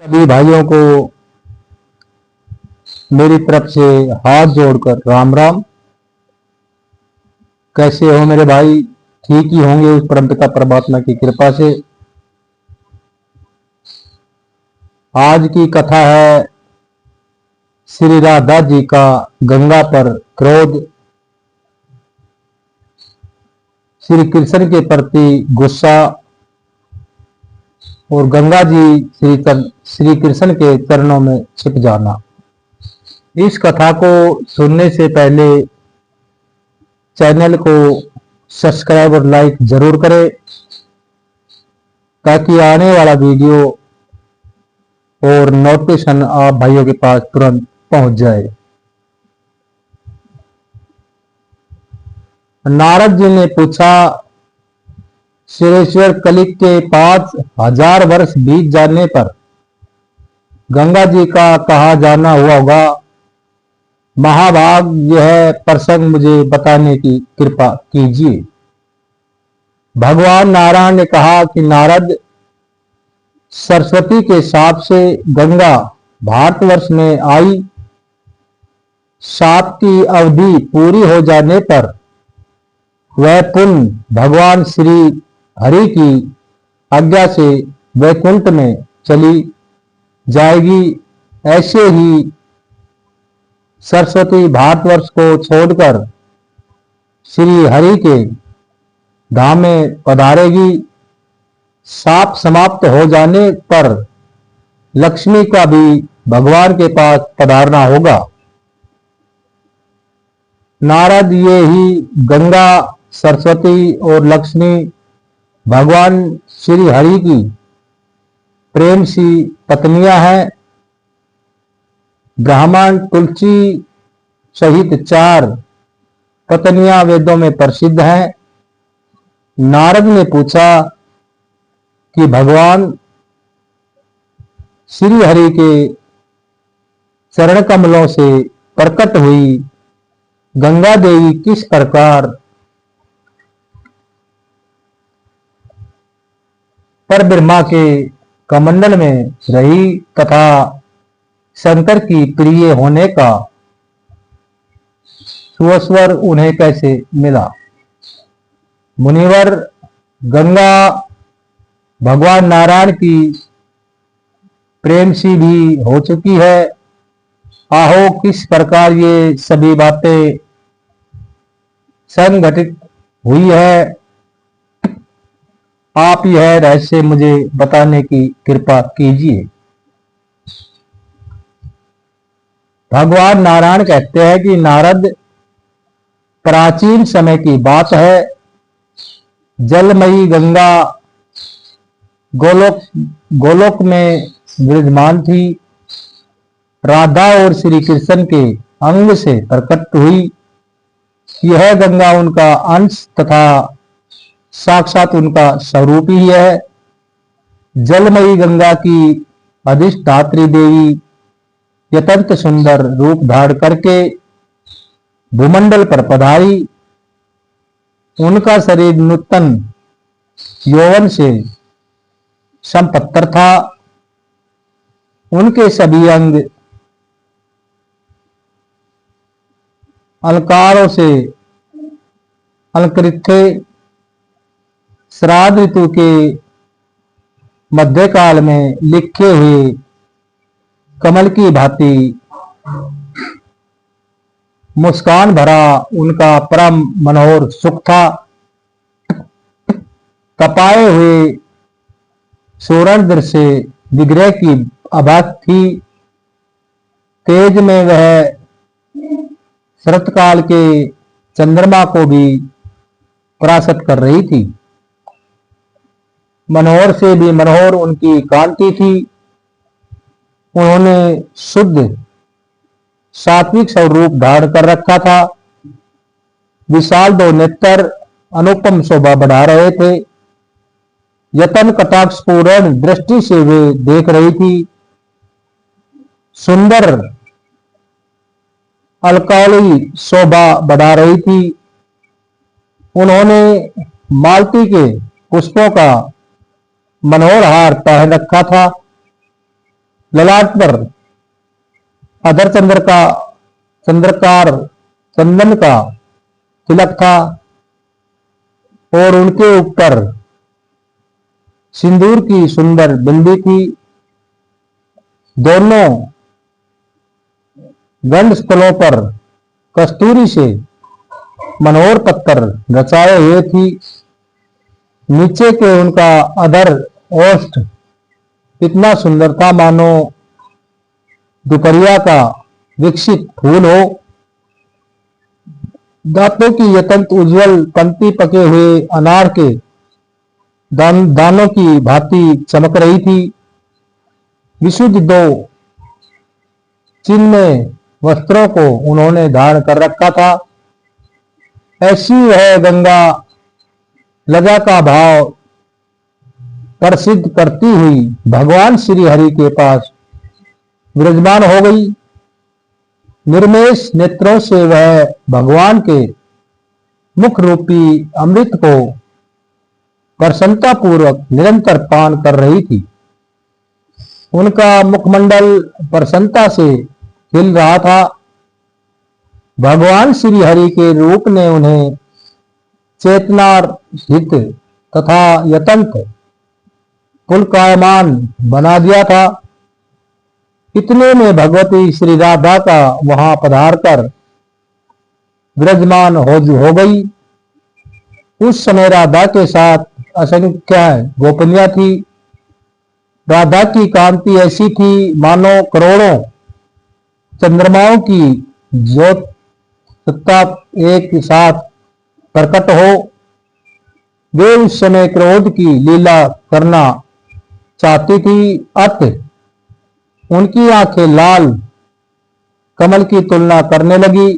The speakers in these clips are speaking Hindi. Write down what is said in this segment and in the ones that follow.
सभी भाइयों को मेरी तरफ से हाथ जोड़कर राम राम। कैसे हो मेरे भाई? ठीक ही होंगे उस परमपिता परमात्मा की कृपा से। आज की कथा है श्री राधा जी का गंगा पर क्रोध, श्री कृष्ण के प्रति गुस्सा और गंगा जी श्री कृष्ण के चरणों में छिप जाना। इस कथा को सुनने से पहले चैनल को सब्सक्राइब और लाइक जरूर करें ताकि आने वाला वीडियो और नोटिफिकेशन आप भाइयों के पास तुरंत पहुंच जाए। नारद जी ने पूछा, सुरेश्वर कलिक के 5000 वर्ष बीत जाने पर गंगा जी का कहाँ जाना हुआ होगा? महाभाग यह प्रसंग मुझे बताने की कृपा कीजिए। भगवान नारायण ने कहा कि नारद, सरस्वती के शाप से गंगा भारतवर्ष में आई। शाप की अवधि पूरी हो जाने पर वह पुनः भगवान श्री हरि की आज्ञा से वैकुंठ में चली जाएगी। ऐसे ही सरस्वती भारतवर्ष को छोड़कर श्री हरि के धाम में पधारेगी। शाप समाप्त हो जाने पर लक्ष्मी का भी भगवान के पास पधारना होगा। नारद, ये ही गंगा, सरस्वती और लक्ष्मी भगवान श्री हरि की प्रेम सी पत्नियां हैं। ब्राह्मण तुलसी सहित 4 पत्नियां वेदों में प्रसिद्ध हैं। नारद ने पूछा कि भगवान श्री हरि के चरण कमलों से प्रकट हुई गंगा देवी किस प्रकार पर ब्रह्मा के कमंडल में रही तथा शंकर की प्रिय होने का सुस्वर उन्हें कैसे मिला? मुनिवर, गंगा भगवान नारायण की प्रेम सी भी हो चुकी है। आहो, किस प्रकार ये सभी बातें संघटित हुई है, आप यह रहस्य मुझे बताने की कृपा कीजिए। भगवान नारायण कहते हैं कि नारद, प्राचीन समय की बात है। जलमयी गंगा गोलोक में विराजमान थी। राधा और श्री कृष्ण के अंग से प्रकट हुई। यह गंगा उनका अंश तथा साक्षात उनका स्वरूप ही है। जलमयी गंगा की अधिष्ठात्री देवी अत्यंत सुंदर रूप धारण करके भूमंडल पर पधारी। उनका शरीर नूतन यौवन से संपन्न था। उनके सभी अंग अलंकारों से अलंकृत थे। श्राद्ध ऋतु के मध्यकाल में लिखे हुए कमल की भांति मुस्कान भरा उनका परम मनोहर सुख था। तपाए हुए स्वर्ण से विग्रह की आभा थी। तेज में वह शरतकाल के चंद्रमा को भी परास्त कर रही थी। मनोहर से भी मनोहर उनकी कांति थी। उन्होंने शुद्ध सात्विक स्वरूप धारण कर रखा था। विशाल 2 नेत्र अनुपम शोभा बढ़ा रहे थे। यतन कटाक्ष पूर्ण दृष्टि से वे देख रही थी। सुंदर अलकाली शोभा बढ़ा रही थी। उन्होंने मालती के पुष्पों का मनोहर हार पहन रखा था। ललाट पर अधर चंद्रकार चंदन का तिलक था और उनके ऊपर सिंदूर की सुंदर बिंदी थी। दोनों गंड स्थलों पर कस्तूरी से मनोहर पत्थर रचाए हुए थी। नीचे के उनका अधर ओष्ठ इतना सुंदर था मानो दोपहरिया का विकसित फूल हो। दांतों की अत्यंत उज्जवल पंक्ति पके हुए अनार के दानों की भांति चमक रही थी। विशुद्ध दो चिन्ह वस्त्रों को उन्होंने धारण कर रखा था। ऐसी वह गंगा लगा का भाव प्रसिद्ध करती हुई भगवान श्री हरि के पास विराजमान हो गई। निर्मेष नेत्रों से वह भगवान के मुख रूपी अमृत को प्रसन्नता पूर्वक निरंतर पान कर रही थी। उनका मुखमंडल प्रसन्नता से खिल रहा था। भगवान श्री हरि के रूप ने उन्हें चेतनारहित तथा यतंत पुलकायमान बना दिया था। इतने में भगवती श्री राधा का वहां पधार कर विराजमान हो गई। उस समय राधा के साथ असंख्य गोपनियां थी। राधा की कांति ऐसी थी मानो करोड़ों चंद्रमाओं की ज्योत सत्ता एक साथ प्रकट हो। वे उस समय क्रोध की लीला करना चाहती थी। अत उनकी आंखें लाल कमल की तुलना करने लगी।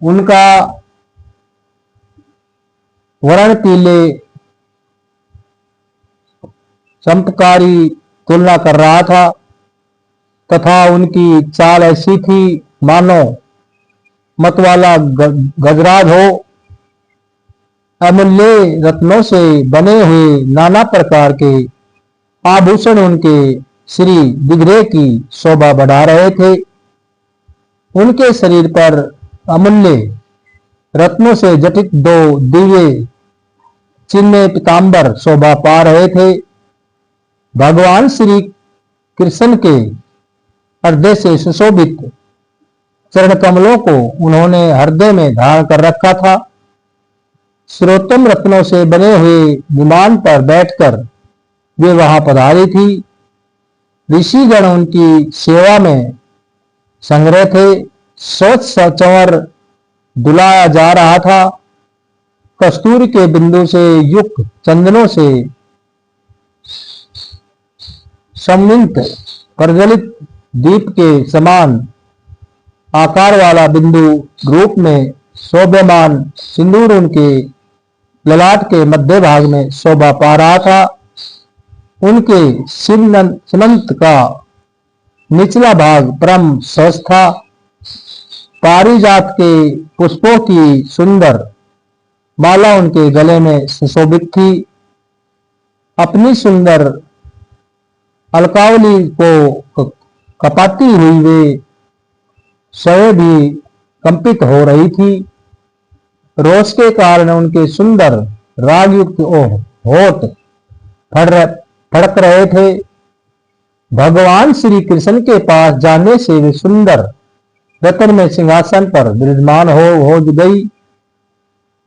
उनका वर्ण पीले चमत्कारी तुलना कर रहा था तथा उनकी चाल ऐसी थी मानो मतवाला गजराज हो। अमूल्य रत्नों से बने हुए नाना प्रकार के आभूषण उनके श्री दिग्रे की शोभा बढ़ा रहे थे। उनके शरीर पर अमूल्य रत्नों से जटित दो दिव्य चिन्ह पीतांबर शोभा पा रहे थे। भगवान श्री कृष्ण के हृदय से सुशोभित चरण कमलों को उन्होंने हृदय में धारण कर रखा था। सर्वोत्तम रत्नों से बने हुए विमान पर बैठकर वे वहां पधारी थी। ऋषिगण उनकी सेवा में संग्रह थे। सोच सचवर दुलाया जा रहा था। कस्तूरी के बिंदु से युक्त चंदनों से सम्मिलित प्रज्वलित दीप के समान आकार वाला बिंदु रूप में शोभमान सिंदूर उनके ललाट के मध्य भाग में शोभा पा रहा था। उनके सीमंत का निचला भाग परम सहज था। पारिजात के पुष्पों की सुंदर माला उनके गले में सुशोभित थी। अपनी सुंदर अलकावली को कपाती हुई वे स्वयं भी कंपित हो रही थी। रोष के कारण उनके सुंदर रागयुक्त होठ फड़क रहे थे। भगवान श्री कृष्ण के पास जाने से वे सुंदर रत्न में सिंहासन पर विराजमान हो गई।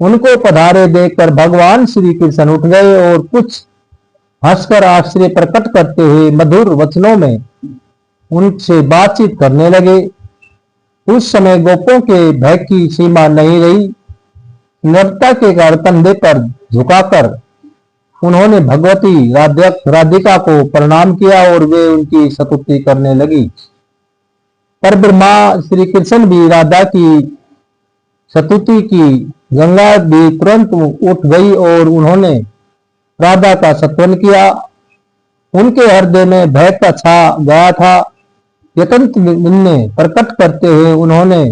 उनको पधारे देखकर भगवान श्री कृष्ण उठ गए और कुछ हंसकर आश्चर्य प्रकट करते हुए मधुर वचनों में उनसे बातचीत करने लगे। उस समय गोपों के भय की सीमा नहीं रही। नम्रता के कारण कंधे पर झुकाकर उन्होंने भगवती राधिका को प्रणाम किया और वे उनकी स्तुति करने लगी। पर ब्रह्मा श्री कृष्ण भी राधा की स्तुति की। गंगा भी तुरंत उठ गई और उन्होंने राधा का स्तवन किया। उनके हृदय में भय का छा गया था। यतंत ने प्रकट करते हुए उन्होंने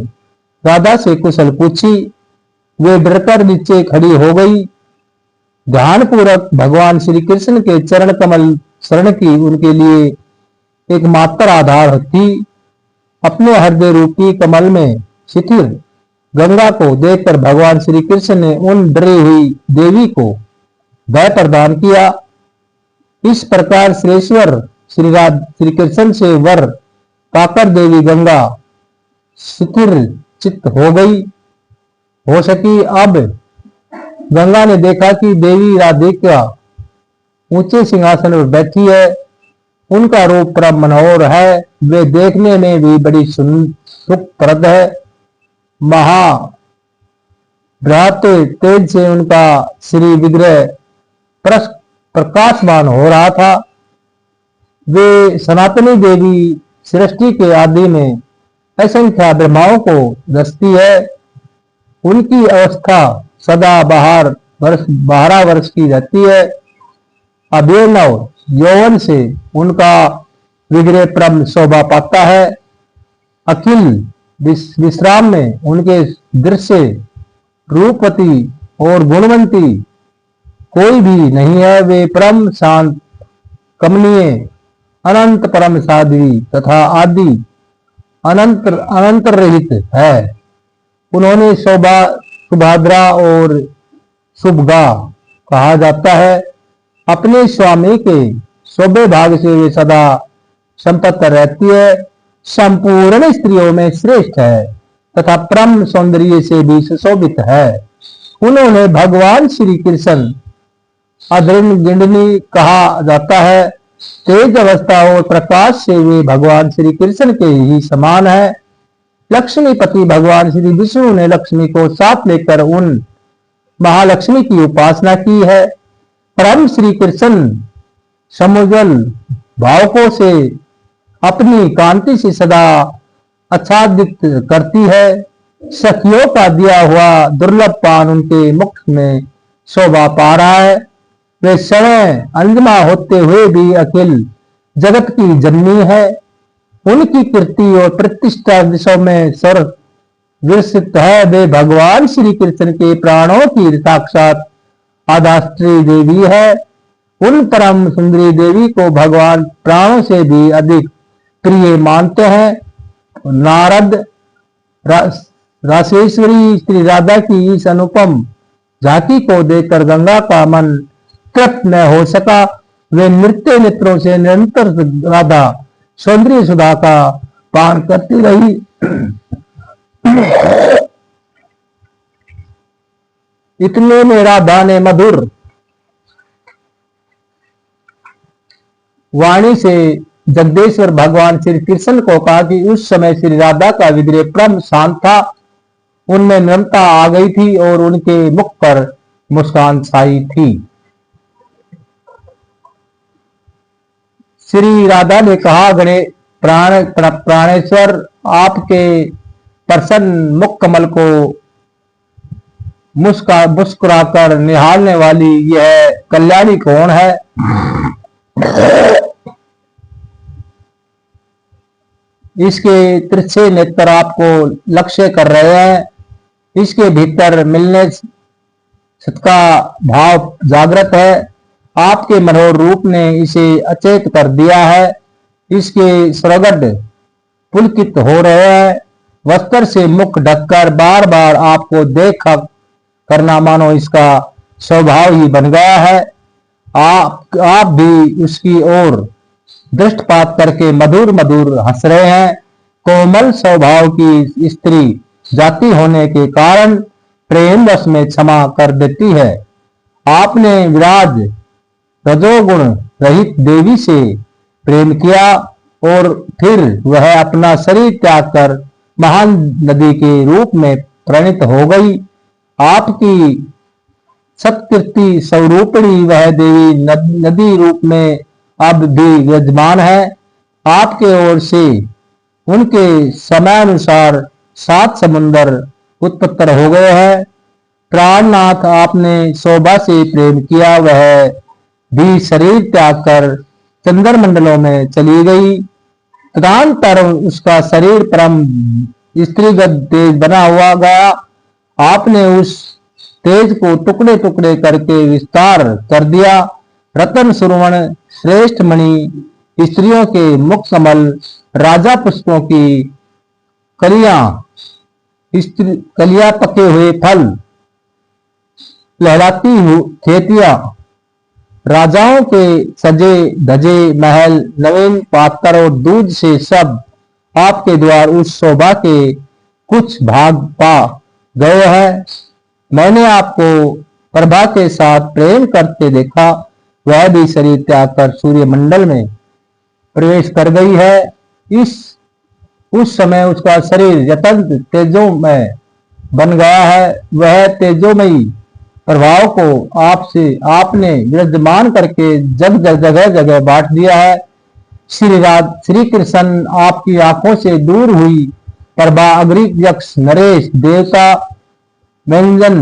राधा से कुशल पूछी। वे डरकर नीचे खड़ी हो गई। ध्यान पूर्वक भगवान श्री कृष्ण के चरण कमल शरण की उनके लिए एकमात्र आधार थी। अपने हृदय रूपी कमल में शिथिल गंगा को देखकर भगवान श्री कृष्ण ने उन डरी हुई देवी को भय प्रदान किया। इस प्रकार श्रेष्ठवर श्री कृष्ण से वर पाकर देवी गंगा स्थिर चित्त हो सकी। अब गंगा ने देखा कि देवी राधिका ऊंचे सिंहासन पर बैठी है। उनका रूप परम मनोहर है। वे देखने में भी बड़ी सुखप्रद है। महाव्रात तेज से उनका श्री विग्रह प्रकाशमान हो रहा था। वे सनातनी देवी सृष्टि के आदि में असंख्य ब्रह्माओं को रचती है। उनकी अवस्था सदा 12 वर्ष की रहती है। अभिनव यौवन से उनका विग्रह परम शोभा पाता है। अखिल विश्राम में उनके दृश्य रूपवती और गुणवंती कोई भी नहीं है। वे परम शांत कमनीय अनंत परम साध्वी तथा आदि अनंत रहित है। उन्होंने सुभद्रा और शुभगा कहा जाता है। अपने स्वामी के शोभे भाग से वे सदा संपन्न रहती है। संपूर्ण स्त्रियों में श्रेष्ठ है तथा परम सौंदर्य से भी सुशोभित है। उन्होंने भगवान श्री कृष्ण अधर्मगिंडनी कहा जाता है। तेज अवस्था और प्रकाश से वे भगवान श्री कृष्ण के ही समान है। लक्ष्मीपति भगवान श्री विष्णु ने लक्ष्मी को साथ लेकर उन महालक्ष्मी की उपासना की है। परम श्री कृष्ण समुज्वल भावकों से अपनी कांति से सदा आच्छादित करती है। सखियों का दिया हुआ दुर्लभ पान उनके मुख में शोभा पा रहा है। वे समय अंजमा होते हुए भी अखिल जगत की जननी है। उनकी कीर्ति और प्रतिष्ठा विश्व में सर्व विस्तृत है। वे भगवान श्री कृष्ण के प्राणों की साक्षात आधात्री देवी है। उन परम सुंदरी देवी को भगवान प्राणों से भी अधिक प्रिय मानते हैं। नारद रासेश्वरी श्री राधा की इस अनुपम झांकी को देखकर गंगा का मन तृप्त न हो सका। वे नृत्य नेत्रों से निरंतर राधा सौंदर्य सुधा का पान करती रही। इतने में राधा ने मधुर वाणी से जगदेश्वर भगवान श्री कृष्ण को कहा कि उस समय श्री राधा का विग्रह परम शांत था। उनमें नम्रता आ गई थी और उनके मुख पर मुस्कान छाई थी। श्री राधा ने कहा, प्राणेश्वर, आपके प्रसन्न मुख कमल को मुस्कुराकर निहारने वाली यह कल्याणी कौन है? इसके तिरछे नेत्र आपको लक्ष्य कर रहे हैं। इसके भीतर मिलने सत्का भाव जागृत है। आपके मनोहर रूप ने इसे अचेत कर दिया है। इसके स्वगढ़ पुलकित हो रहे हैं। वस्त्र से मुख ढककर बार बार आपको देख करना मानो इसका स्वभाव ही बन गया है। आप भी उसकी ओर दृष्टिपात करके मधुर मधुर हंस रहे हैं। कोमल स्वभाव की स्त्री जाति होने के कारण प्रेम वश में क्षमा कर देती है। आपने विराज रजोगुण रहित देवी से प्रेम किया और फिर वह अपना शरीर त्याग कर महान नदी के रूप में प्रणीत हो गई। आपकी सत्कीर्ति स्वरूपिणी वह देवी नदी रूप में अब भी विराजमान है। आपके ओर से उनके समयानुसार 7 समुद्र उत्पन्न हो गए हैं। प्राणनाथ, आपने शोभा से प्रेम किया, वह भी शरीर त्याग कर चंद्रमंडलों में चली गई। तदनंतर उसका शरीर परम स्त्रीगत तेज बना हुआ गया। आपने उस तेज को टुकड़े टुकड़े करके विस्तार कर दिया। रतन सुरवण श्रेष्ठ मणि स्त्रियों के मुख कमल, राजा पुष्पों की कलियां, कलियां पके हुए फल, लहराती हुई खेतियां, राजाओं के सजे धजे महल, नवीन पात्र और दूध से सब आपके द्वार उस शोभा के कुछ भाग पा गए हैं। मैंने आपको प्रभा के साथ प्रेम करते देखा, वह भी शरीर त्याग कर सूर्यमंडल में प्रवेश कर गई है। उस समय उसका शरीर यतंत तेजोमय बन गया है। वह तेजोमयी प्रभाव को आपने विराजमान करके जगह जगह बांट दिया है। श्री कृष्ण आपकी आंखों से दूर हुई प्रभा अग्नि यक्ष नरेश देवता व्यंजन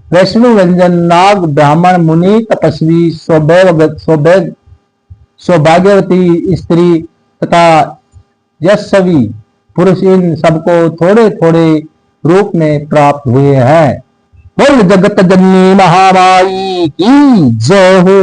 वैष्णु व्यंजन नाग ब्राह्मण मुनि तपस्वी सौभाग्यवती स्त्री तथा यशस्वी पुरुष इन सबको थोड़े थोड़े रूप में प्राप्त हुए हैं। बोल जगत जननी महामाई की जय हो।